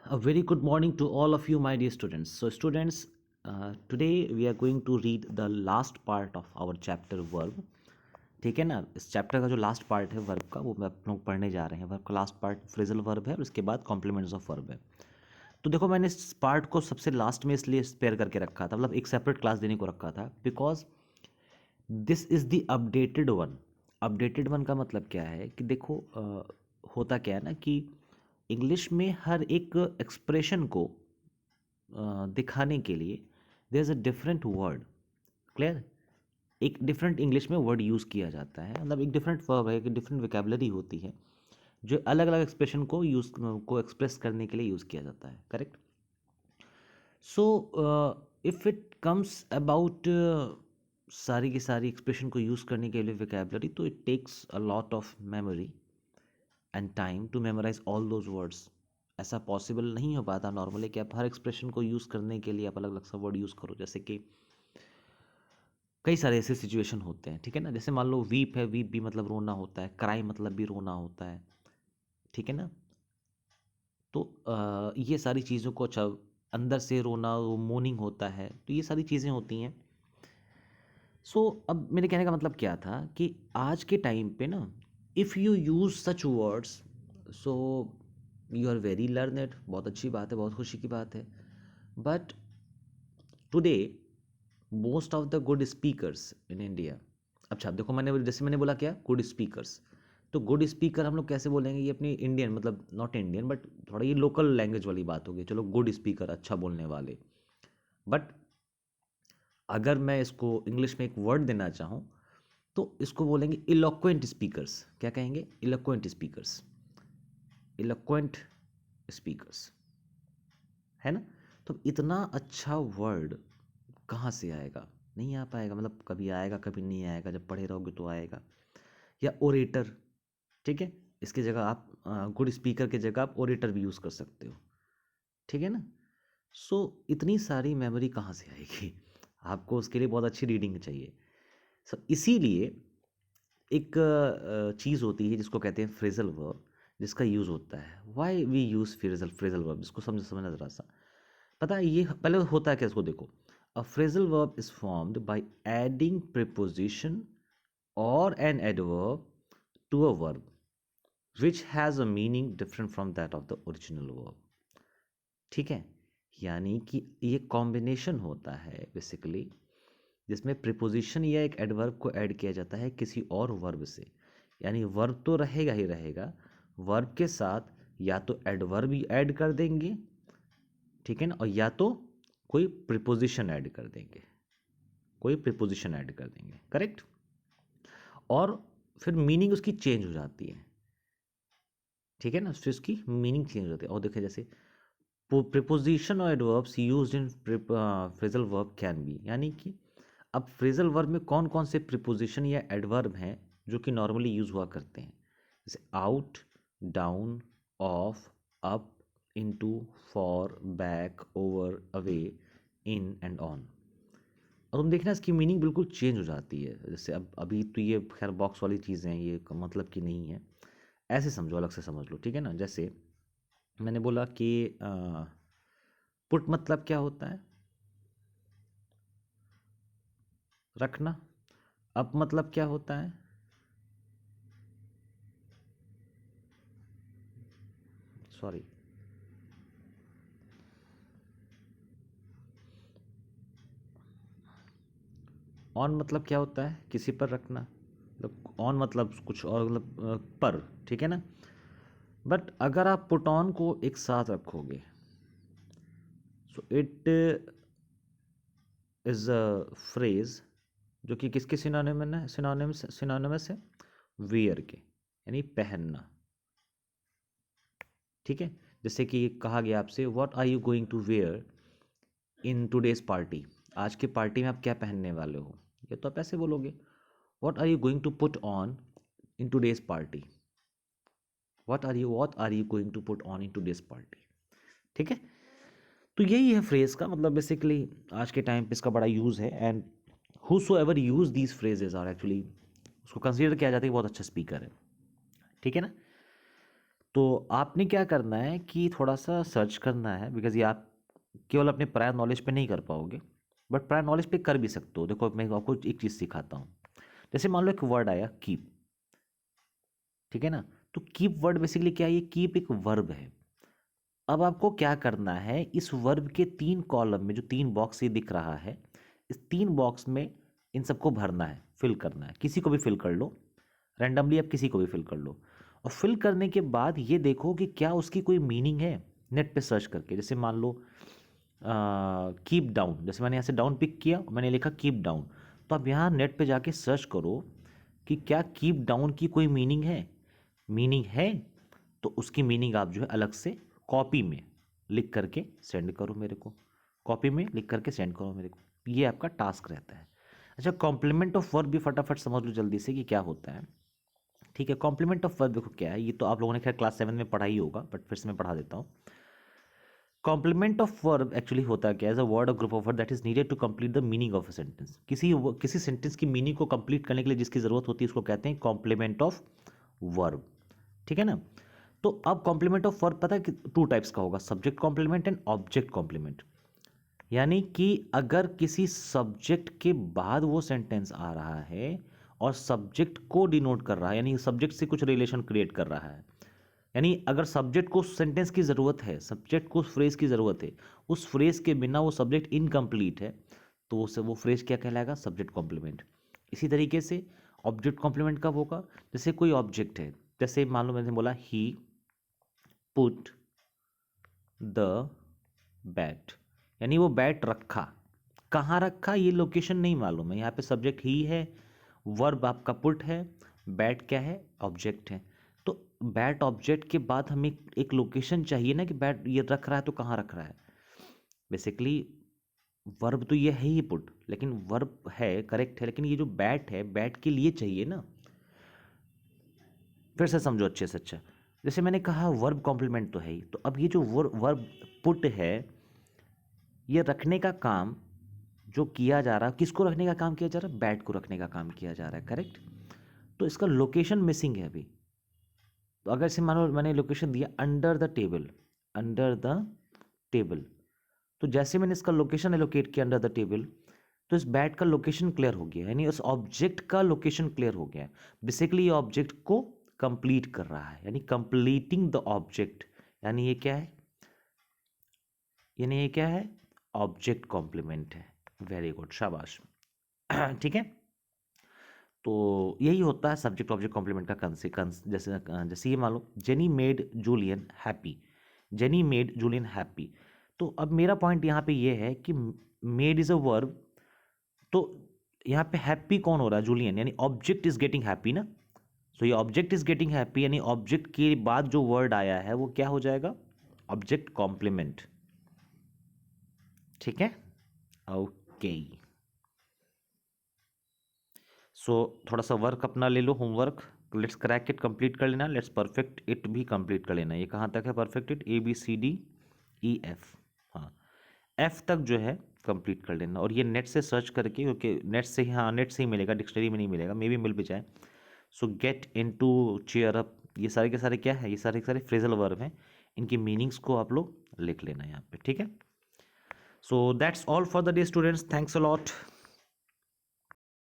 A very good morning to all of you, my dear students. So, students, today we are going to read the last part of our chapter verb. ठीक है ना, इस chapter का जो last part है verb का, वो मैं आप लोग पढ़ने जा रहे हैं. वर्ब का लास्ट पार्ट फ्रेजल वर्ब है और उसके बाद कॉम्प्लीमेंट्स ऑफ वर्ब है. तो देखो, मैंने इस पार्ट को सबसे लास्ट में इसलिए स्पेयर करके रखा था, मतलब एक सेपरेट क्लास देने को रखा था, because this is the updated one. Updated one का मतलब क्या है कि देखो, होता क्या है ना कि इंग्लिश में हर एक एक्सप्रेशन को दिखाने के लिए there is a different word. Clear? एक डिफरेंट इंग्लिश में वर्ड यूज़ किया जाता है, मतलब एक डिफरेंट वर्ब है, एक डिफरेंट वोकेबलरी होती है जो अलग अलग एक्सप्रेशन को एक्सप्रेस करने के लिए यूज़ किया जाता है. Correct? So if it comes about सारी की सारी एक्सप्रेशन को यूज़ करने के लिए वोकेबलरी, तो it takes a lot of memory and time to memorise all those words. ऐसा पॉसिबल नहीं हो पाता नॉर्मली कि आप हर एक्सप्रेशन को यूज़ करने के लिए आप अलग अलग सा वर्ड यूज़ करो. जैसे कि कई सारे ऐसे सिचुएशन होते हैं, ठीक है ना. जैसे मान लो वीप है, वीप भी मतलब रोना होता है, क्राई मतलब भी रोना होता है, ठीक है ना. तो ये सारी चीज़ों को, अच्छा, अंदर से रोना, वो मोर्निंग होता है, तो ये सारी चीज़ें होती हैं. अब मेरे कहने का मतलब क्या था कि आज के टाइम पे ना, if you use such words, so you are very learned. बहुत अच्छी बात है, बहुत खुशी की बात है. But today most of the good speakers in India, अच्छा देखो, मैंने बोला क्या, गुड स्पीकर्स. तो गुड स्पीकर हम लोग कैसे बोलेंगे, ये अपनी इंडियन, मतलब नॉट इंडियन बट थोड़ा ये लोकल लैंग्वेज वाली बात होगी. चलो, गुड स्पीकर, अच्छा बोलने वाले. बट अगर मैं इसको इंग्लिश में एक वर्ड देना चाहूँ, तो इसको बोलेंगे इलोक्वेंट स्पीकर्स. क्या कहेंगे? Eloquent speakers. इलोक्वेंट स्पीकर्स, है ना. तो इतना अच्छा वर्ड कहाँ से आएगा? नहीं आ पाएगा, मतलब कभी आएगा कभी नहीं आएगा, जब पढ़े रहोगे तो आएगा. या ओरेटर, ठीक है, इसकी जगह आप गुड स्पीकर की जगह आप ओरेटर भी यूज़ कर सकते हो, ठीक है ना. इतनी सारी मेमोरी कहाँ से आएगी? आपको उसके लिए बहुत अच्छी रीडिंग चाहिए. इसीलिए एक चीज़ होती है जिसको कहते हैं फ्रेजल वर्ब, जिसका यूज़ होता है. Why we use phrasal verb, जिसको समझना ज़रा सा. पता है ये पहले होता है क्या, इसको देखो. A phrasal verb is formed by adding preposition or an adverb to a verb which has a meaning different from that of the original verb. ठीक है, यानी कि ये कॉम्बिनेशन होता है बेसिकली, जिसमें प्रीपोजिशन या एक एडवर्ब को ऐड किया जाता है किसी और वर्ब से. यानी वर्ब तो रहेगा ही रहेगा, वर्ब के साथ या तो एडवर्ब ही ऐड कर देंगे, ठीक है ना, और या तो कोई प्रीपोजिशन ऐड कर देंगे, कोई प्रीपोजिशन ऐड कर देंगे. करेक्ट? और फिर मीनिंग उसकी चेंज हो जाती है, ठीक है ना, फिर उसकी मीनिंग चेंज हो जाती है. और देखिए, जैसे प्रीपोजिशन और adverbs used in phrasal verb can be, यानी कि अब फ्रेजल वर्ब में कौन कौन से प्रीपोजिशन या एडवर्ब हैं जो कि नॉर्मली यूज हुआ करते हैं. जैसे out, down, of, up, into, for, back, over, away, in and on. और तुम देखना इसकी मीनिंग बिल्कुल चेंज हो जाती है. जैसे अब अभी तो ये खैर बॉक्स वाली चीज़ें हैं, ये मतलब कि नहीं है, ऐसे समझो, अलग से समझ लो, ठीक है ना. जैसे मैंने बोला कि पुट मतलब क्या होता है? रखना. अप मतलब क्या होता है? सॉरी. ऑन मतलब क्या होता है? किसी पर रखना. मतलब ऑन मतलब कुछ और, मतलब पर, ठीक है ना. बट अगर आप पुट ऑन को एक साथ रखोगे, so it is a phrase जो कि किसके सिनोनिमस है? वियर के, यानी पहनना. ठीक है. जैसे कि कहा गया आपसे, what are you going to wear in today's party, आज की पार्टी में आप क्या पहनने वाले हो. ये तो आप ऐसे बोलोगे, what are you going to put on in today's party. What are you going to put on in today's party. ठीक है. तो यही है फ्रेज का मतलब, बेसिकली आज के टाइम पे इसका बड़ा यूज़ है. And whosoever use these phrases are actually, उसको कंसिडर किया जाता है कि बहुत अच्छा स्पीकर है. ठीक है ना. तो आपने क्या करना है कि थोड़ा सा सर्च करना है, बिकॉज ये आप केवल अपने प्रायर नॉलेज पे नहीं कर पाओगे, बट प्रायर नॉलेज पे कर भी सकते हो। देखो मैं आपको एक चीज़ सिखाता हूँ। जैसे मान लो एक वर्ड आया कीप, ठीक है ना। तो कीप वर्ड बेसिकली क्या है, ये कीप एक वर्ब है। अब आपको क्या करना है, इस वर्ब के 3 कॉलम में जो 3 बॉक्स ये दिख रहा है, इस 3 बॉक्स में इन सबको भरना है, फिल करना है। किसी को भी फिल कर लो, रैंडमली आप किसी को भी फिल कर लो। और फिल करने के बाद ये देखो कि क्या उसकी कोई मीनिंग है, नेट पे सर्च करके। जैसे मान लो कीप डाउन, जैसे मैंने यहाँ से डाउन पिक किया, मैंने लिखा कीप डाउन। तो आप यहाँ नेट पे जाके सर्च करो कि क्या कीप डाउन की कोई मीनिंग है। तो उसकी मीनिंग आप जो है अलग से कॉपी में लिख करके सेंड करो मेरे को, कॉपी में लिख करके सेंड करो मेरे को। ये आपका टास्क रहता है। अच्छा, कॉम्प्लीमेंट ऑफ वर्ब भी फटाफट समझ लो जल्दी से कि क्या होता है। ठीक है, कॉम्प्लीमेंट ऑफ वर्ब देखो क्या है, ये तो आप लोगों ने खैर क्लास 7 में पढ़ा ही होगा, बट फिर से मैं पढ़ा देता हूँ। कॉम्प्लीमेंट ऑफ वर्ब एक्चुअली होता क्या है, एज अ वर्ड और group of word that is needed to complete the meaning of a sentence. किसी सेंटेंस की मीनिंग को कंप्लीट करने के लिए जिसकी जरूरत होती है उसको कहते हैं कॉम्प्लीमेंट ऑफ वर्ब। ठीक है ना। तो अब कॉम्प्लीमेंट ऑफ वर्ब पता है कि 2 टाइप्स का होगा, subject complement and object complement. यानी कि अगर किसी सब्जेक्ट के बाद वो सेंटेंस आ रहा है और सब्जेक्ट को डिनोट कर रहा है, यानी सब्जेक्ट से कुछ रिलेशन क्रिएट कर रहा है, यानी अगर सब्जेक्ट को सेंटेंस की ज़रूरत है, सब्जेक्ट को फ्रेज की ज़रूरत है, उस फ्रेज के बिना वो सब्जेक्ट इनकम्प्लीट है, तो उसे वो फ्रेज क्या कहलाएगा, सब्जेक्ट कॉम्प्लीमेंट। इसी तरीके से ऑब्जेक्ट कॉम्प्लीमेंट कब होगा, जैसे कोई ऑब्जेक्ट है, जैसे मान लो मैंने बोला ही पुट द बैट, यानी वो बैट रखा, कहाँ रखा ये लोकेशन नहीं मालूम है, यहाँ पे सब्जेक्ट ही है, वर्ब आपका पुट है, बैट क्या है, ऑब्जेक्ट है। तो बैट ऑब्जेक्ट के बाद हमें एक लोकेशन चाहिए ना कि बैट ये रख रहा है तो कहाँ रख रहा है। बेसिकली वर्ब तो ये है ही पुट, लेकिन वर्ब है करेक्ट है, लेकिन ये जो बैट है बैट के लिए चाहिए ना। फिर से समझो अच्छे से। अच्छा, जैसे मैंने कहा वर्ब कॉम्प्लीमेंट तो है ही, तो अब ये जो वर्ब पुट है, ये रखने का काम जो किया जा रहा है, किसको रखने का काम किया जा रहा है, बैट को रखने का काम किया जा रहा है, करेक्ट। तो इसका लोकेशन मिसिंग है अभी। तो अगर से मानो मैंने लोकेशन दिया under the table, under the table, तो जैसे मैंने इसका लोकेशन एलोकेट किया अंडर द टेबल, तो इस बैट का लोकेशन क्लियर हो गया, यानी उस ऑब्जेक्ट का लोकेशन क्लियर हो गया। बेसिकली ये ऑब्जेक्ट को कंप्लीट कर रहा है, यानी कंप्लीटिंग द ऑब्जेक्ट, यानी ये क्या है, यानी ये क्या है, ऑब्जेक्ट कॉम्प्लीमेंट है। वेरी गुड, शाबाश। ठीक है। तो यही होता है सब्जेक्ट ऑब्जेक्ट कॉम्प्लीमेंट का कंस। जैसे जैसे ये मान लो Jenny made Julian happy, Jenny made Julian happy. तो अब मेरा पॉइंट यहाँ पे ये है कि मेड इज अ वर्ब, तो यहाँ पे हैप्पी कौन हो रहा है, जूलियन, यानी ऑब्जेक्ट इज गेटिंग हैप्पी ना। सो ये ऑब्जेक्ट इज गेटिंग हैप्पी, यानी ऑब्जेक्ट के बाद जो वर्ड आया है वो क्या हो जाएगा, ऑब्जेक्ट कॉम्प्लीमेंट। ठीक है, ओके। सो थोड़ा सा वर्क अपना ले लो, homework, let's crack it, complete कर लेना, लेट्स परफेक्ट इट भी कंप्लीट कर लेना। ये कहाँ तक है परफेक्ट इट, ABCDEF, हाँ एफ तक जो है कंप्लीट कर लेना। और ये नेट से सर्च करके, क्योंकि नेट से ही, हाँ नेट से ही मिलेगा, डिक्शनरी में नहीं मिलेगा, मे भी मिल भी जाए। So get into, cheer up, ये सारे के सारे क्या है, ये सारे के सारे फ्रेजल वर्ब हैं, इनकी मीनिंग्स को आप लोग लिख लेना यहाँ पे। ठीक है, so that's all for the day students, thanks a lot.